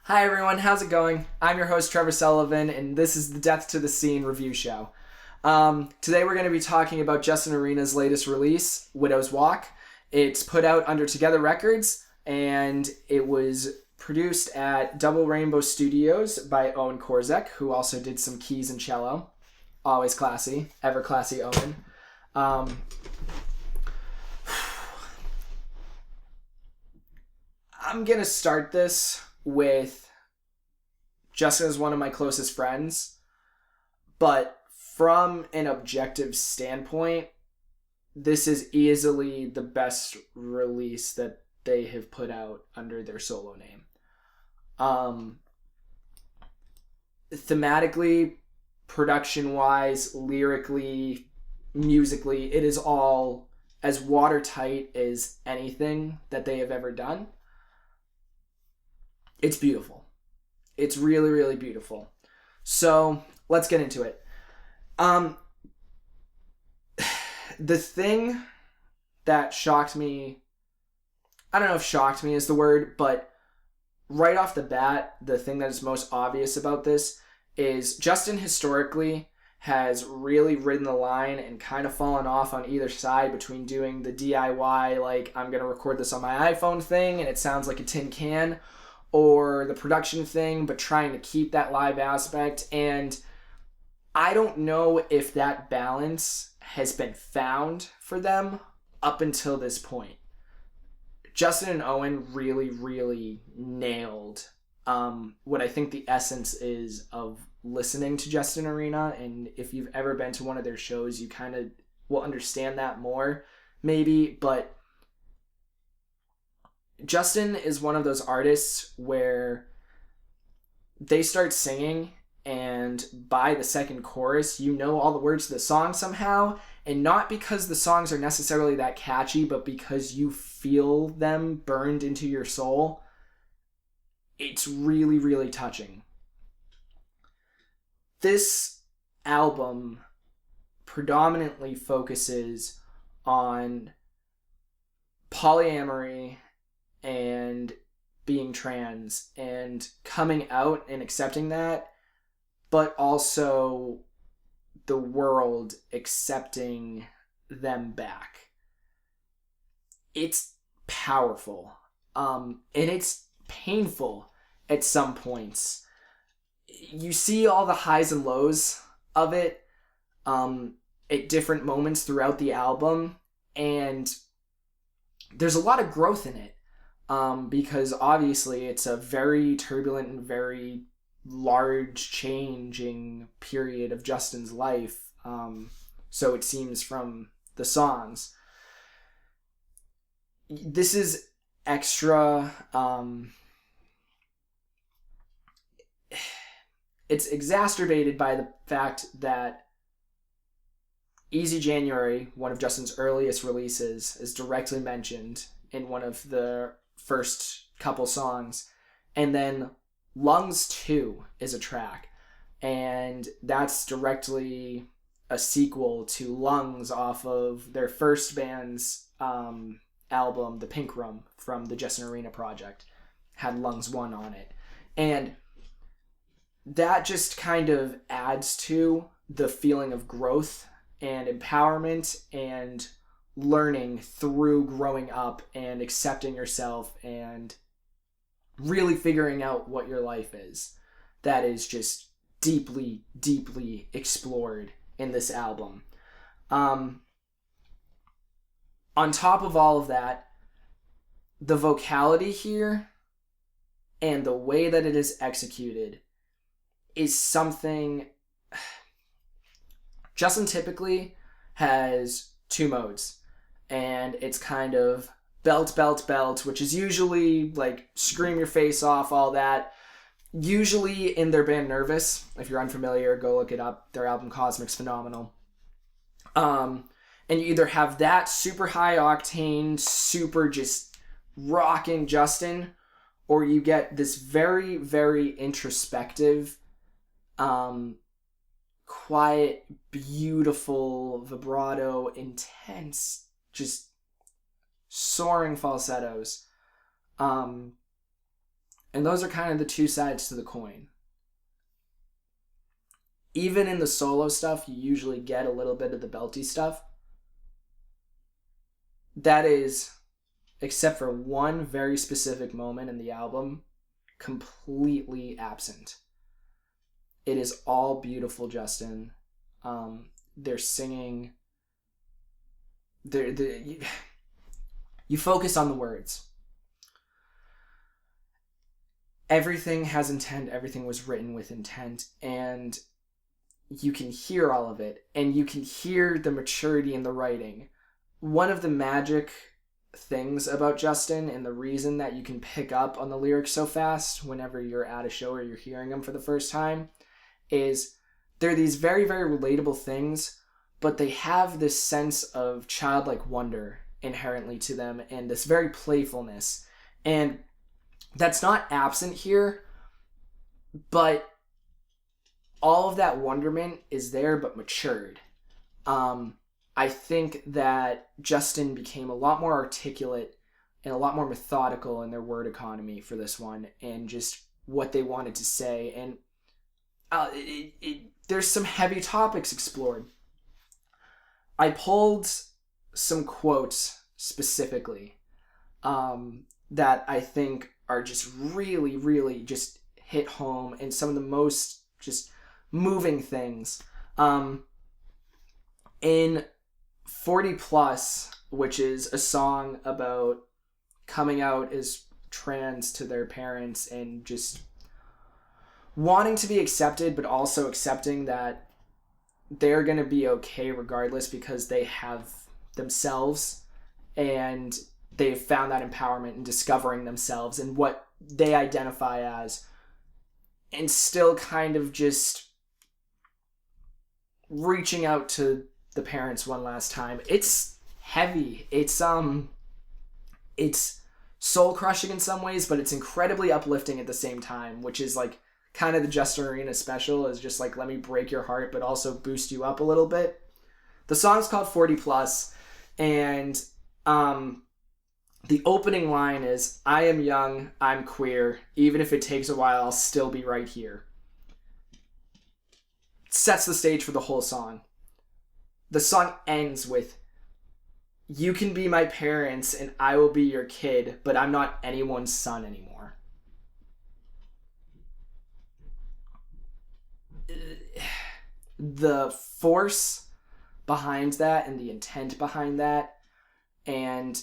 Hi everyone, how's it going? I'm your host Trevor Sullivan, and this is the Death to the Scene review show. Today we're going to be talking about Justin Arena's latest release, Widow's Walk. It's put out under Together Records, and it was produced at Double Rainbow Studios by Owen Korzek, who also did some keys and cello. Always classy, ever classy Owen. I'm going to start this with Justin is one of my closest friends, but from an objective standpoint, this is easily the best release that they have put out under their solo name. Thematically, production-wise, lyrically, musically, it is all as watertight as anything that they have ever done. It's beautiful. It's really, really beautiful. So, let's get into it. The thing that shocked me, I don't know if shocked me is the word, but right off the bat, the thing that is most obvious about this is Justin historically has really ridden the line and kind of fallen off on either side between doing the DIY, like I'm going to record this on my iPhone thing and it sounds like a tin can, or the production thing, but trying to keep that live aspect. And I don't know if that balance has been found for them up until this point. Justin and Owen really, really nailed what I think the essence is of listening to Justin Arena. And if you've ever been to one of their shows, you kind of will understand that more, maybe. But Justin is one of those artists where they start singing and by the second chorus, you know all the words to the song somehow, and not because the songs are necessarily that catchy, but because you feel them burned into your soul. It's really, really touching. This album predominantly focuses on polyamory and being trans and coming out and accepting that, but also the world accepting them back. It's powerful. And it's painful at some points. You see all the highs and lows of it at different moments throughout the album, and there's a lot of growth in it. Because obviously it's a very turbulent and very large changing period of Justin's life. So it seems from the songs. This is extra. It's exacerbated by the fact that Easy January, one of Justin's earliest releases, is directly mentioned in one of the first couple songs, and then Lungs 2 is a track, and that's directly a sequel to Lungs off of their first band's album, The Pink Room, from the Justin Arena project, had Lungs 1 on it, and that just kind of adds to the feeling of growth and empowerment and learning through growing up and accepting yourself and really figuring out what your life is. That is just deeply, deeply explored in this album. On top of all of that, the vocality here and the way that it is executed is something. Justin typically has two modes. And it's kind of belt, belt, belt, which is usually like scream your face off, all that. Usually in their band Nervous. If you're unfamiliar, go look it up. Their album Cosmic's phenomenal. And you either have that super high octane, super just rocking Justin, or you get this very, very introspective, quiet, beautiful, vibrato, intense, just soaring falsettos. And those are kind of the two sides to the coin. Even in the solo stuff, you usually get a little bit of the belty stuff. That is, except for one very specific moment in the album, completely absent. It is all beautiful, Justin. They're singing. You focus on the words. Everything has intent. Everything was written with intent. And you can hear all of it. And you can hear the maturity in the writing. One of the magic things about Justin, and the reason that you can pick up on the lyrics so fast whenever you're at a show or you're hearing them for the first time, is they're these very, very relatable things, but they have this sense of childlike wonder inherently to them, and this very playfulness. And that's not absent here, but all of that wonderment is there, but matured. I think that Justin became a lot more articulate and a lot more methodical in their word economy for this one, and just what they wanted to say. And there's some heavy topics explored. I pulled some quotes specifically that I think are just really, really just hit home, and some of the most just moving things. In 40 Plus, which is a song about coming out as trans to their parents and just wanting to be accepted, but also accepting that they're going to be okay regardless because they have themselves and they've found that empowerment in discovering themselves and what they identify as, and still kind of just reaching out to the parents one last time. It's heavy. It's soul crushing in some ways, but it's incredibly uplifting at the same time, which is like kind of the Justin Arena special, is just like, let me break your heart, but also boost you up a little bit. The song's called 40 Plus, and the opening line is, I am young, I'm queer, even if it takes a while, I'll still be right here. It sets the stage for the whole song. The song ends with, you can be my parents and I will be your kid, but I'm not anyone's son anymore. The force behind that and the intent behind that, and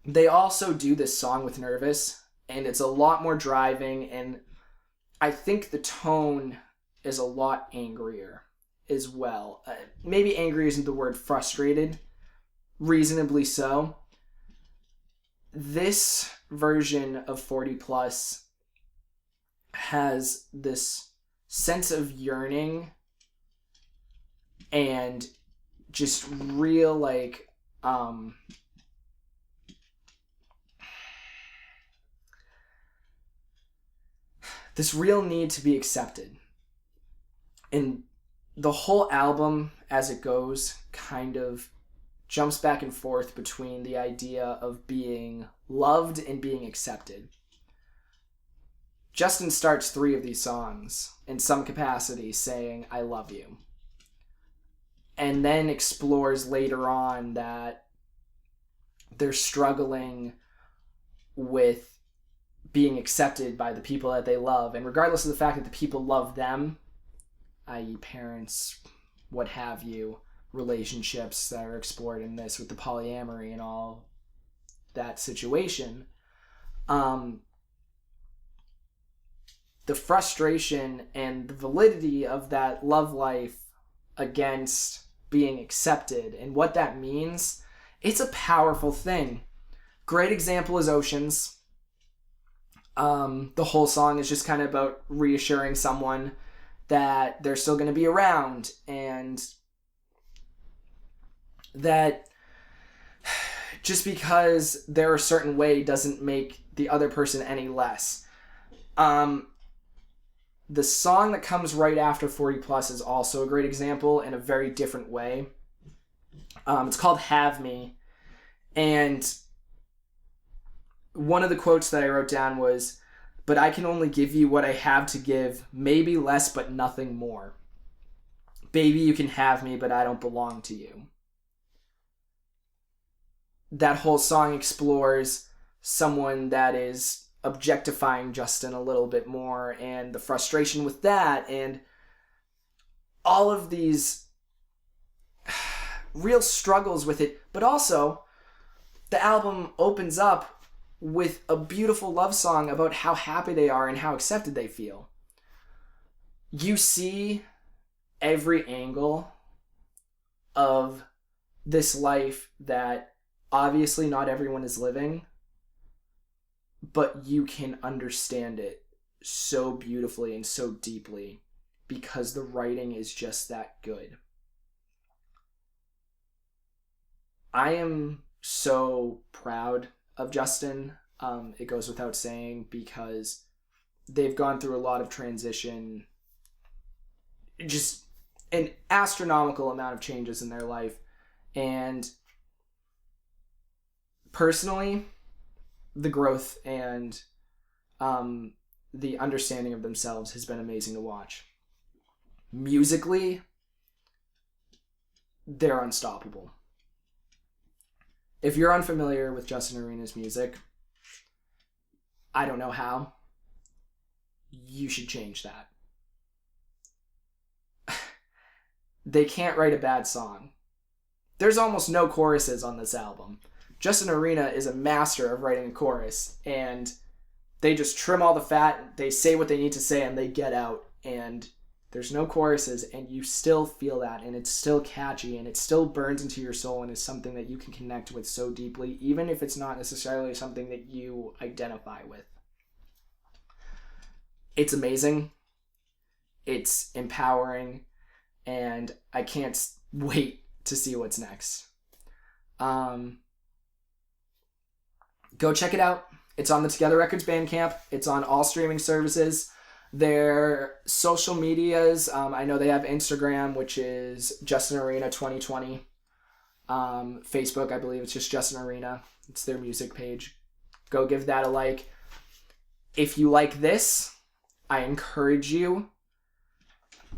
they also do this song with Nervous, and it's a lot more driving, and I think the tone is a lot angrier as well. Maybe angry isn't the word, frustrated, reasonably so. This version of 40 Plus has this sense of yearning and just real, like, this real need to be accepted. And the whole album, as it goes, kind of jumps back and forth between the idea of being loved and being accepted. Justin starts 3 of these songs in some capacity saying, I love you. And then explores later on that they're struggling with being accepted by the people that they love. And regardless of the fact that the people love them, i.e. parents, what have you, relationships that are explored in this with the polyamory and all that situation, the frustration and the validity of that love life against being accepted and what that means, it's a powerful thing. Great example is Oceans. The whole song is just kind of about reassuring someone that they're still going to be around, and that just because they're a certain way doesn't make the other person any less. The song that comes right after 40 Plus is also a great example in a very different way. It's called Have Me. And one of the quotes that I wrote down was, but I can only give you what I have to give, maybe less, but nothing more. Baby, you can have me, but I don't belong to you. That whole song explores someone that is objectifying Justin a little bit more, and the frustration with that, and all of these real struggles with it. But also, the album opens up with a beautiful love song about how happy they are and how accepted they feel. You see every angle of this life that obviously not everyone is living, but you can understand it so beautifully and so deeply because the writing is just that good. I am so proud of Justin. It goes without saying, because they've gone through a lot of transition, just an astronomical amount of changes in their life. And personally, the growth and the understanding of themselves has been amazing to watch. Musically, they're unstoppable. If you're unfamiliar with Justin Arena's music, I don't know how. You should change that. They can't write a bad song. There's almost no choruses on this album. Justin Arena is a master of writing a chorus, and they just trim all the fat, they say what they need to say, and they get out, and there's no choruses, and you still feel that, and it's still catchy, and it still burns into your soul, and is something that you can connect with so deeply, even if it's not necessarily something that you identify with. It's amazing. It's empowering, and I can't wait to see what's next. Go check it out. It's on the Together Records Bandcamp. It's on all streaming services. Their social medias, I know they have Instagram, which is Justin Arena 2020. Facebook, I believe it's just Justin Arena. It's their music page. Go give that a like. If you like this, I encourage you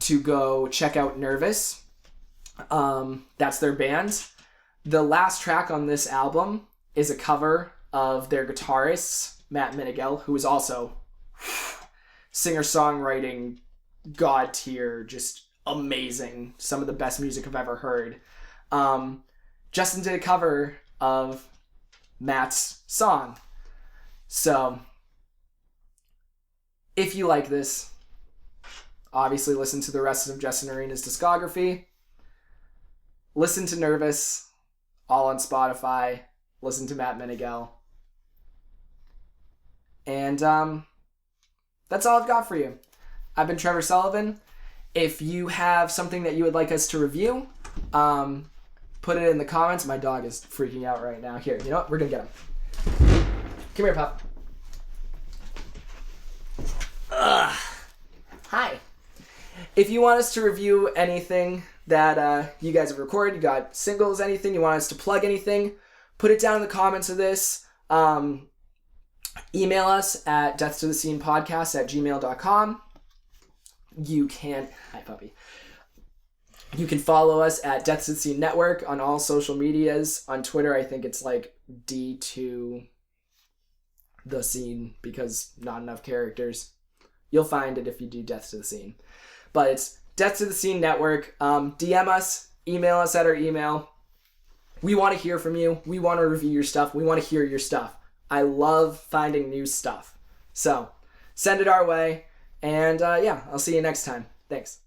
to go check out Nervous. That's their band. The last track on this album is a cover of their guitarist, Matt Minigal, who is also singer-songwriting god tier, just amazing. Some of the best music I've ever heard. Justin did a cover of Matt's song. So, if you like this, obviously listen to the rest of Justin Arena's discography. Listen to Nervous, all on Spotify. Listen to Matt Minigal. And that's all I've got for you. I've been Trevor Sullivan. If you have something that you would like us to review, put it in the comments. My dog is freaking out right now. Here, you know what? We're going to get him. Come here, pup. Hi. If you want us to review anything that you guys have recorded, you got singles, anything, you want us to plug anything, put it down in the comments of this. Email us at deathtothescenepodcast@gmail.com. You can... Hi, puppy. You can follow us at Death to the Scene Network on all social medias. On Twitter, I think it's like D2 The Scene, because not enough characters. You'll find it if you do Death to the Scene. But it's Death to the Scene Network. DM us, email us at our email. We want to hear from you. We want to review your stuff. We want to hear your stuff. I love finding new stuff. So, send it our way. And yeah, I'll see you next time. Thanks.